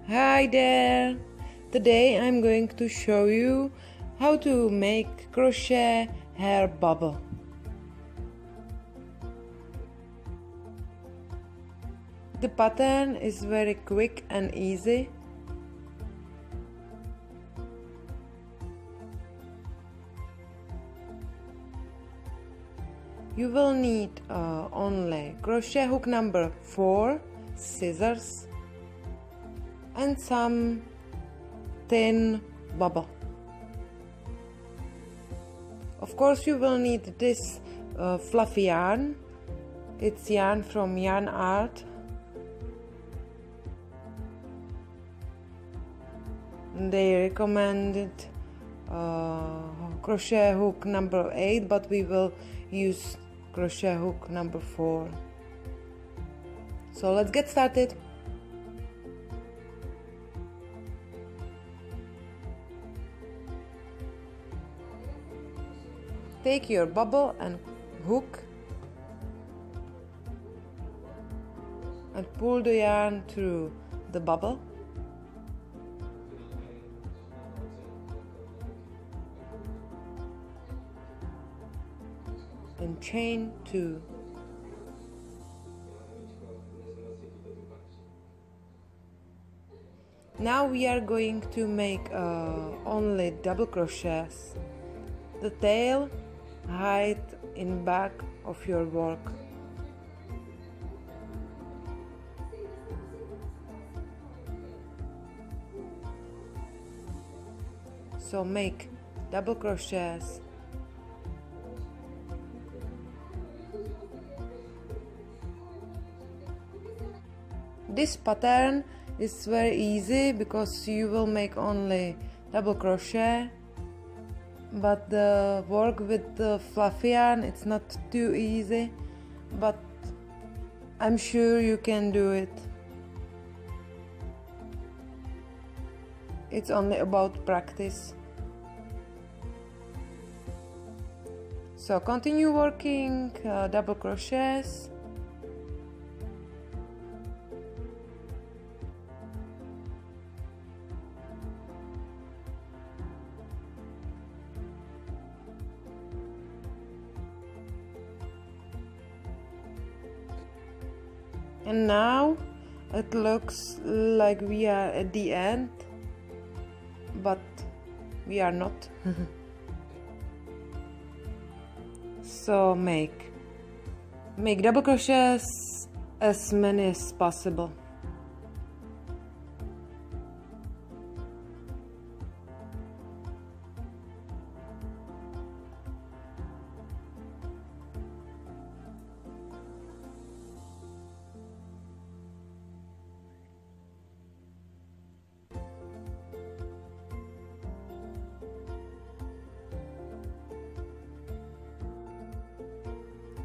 Hi there! Today I'm going to show you how to make crochet hair bubble. The pattern is very quick and easy. You will need only crochet hook number 4, scissors, and some thin bubble. Of course you will need this fluffy yarn. It's yarn from Yarn Art. They recommended crochet hook number 8, but we will use crochet hook number 4. So let's get started. Take your bubble and hook and pull the yarn through the bubble. And chain 2. Now we are going to make only double crochets. The tail hide in back of your work. So make double crochets. This pattern is very easy because you will make only double crochet, but the work with the fluffy yarn, it's not too easy, but I'm sure you can do it. It's only about practice. So continue working double crochets. And now it looks like we are at the end, but we are not. So make double crochets as many as possible.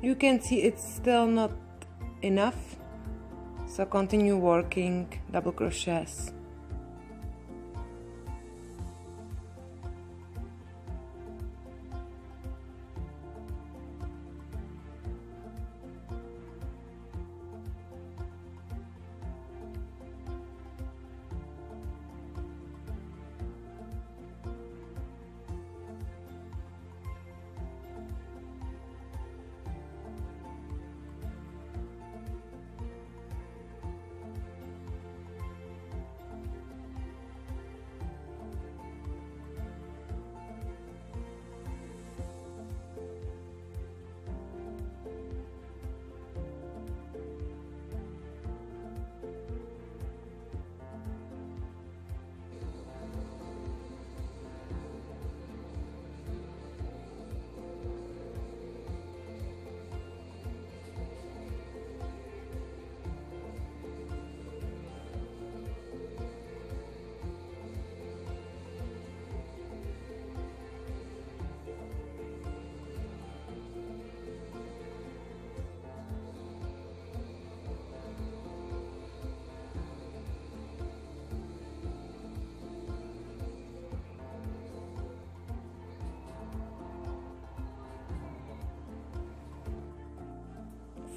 You can see it's still not enough, so continue working double crochets.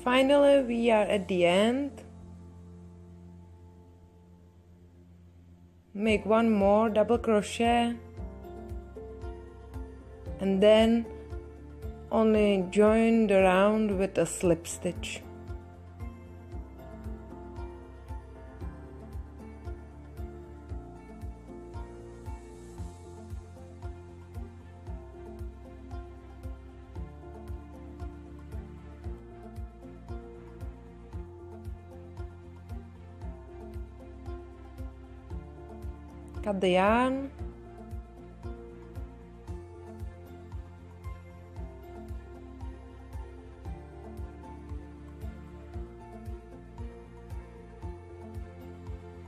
Finally, we are at the end. make one more double crochet and then only join the round with a slip stitch. Cut the yarn,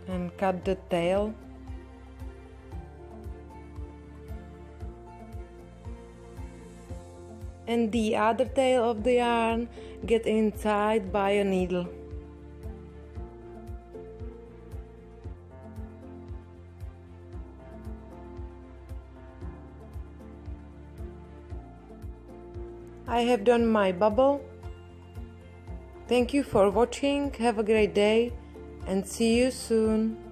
and cut the tail. And the other tail of the yarn get inside by a needle. I have done my bubble. Thank you for watching, have a great day and see you soon.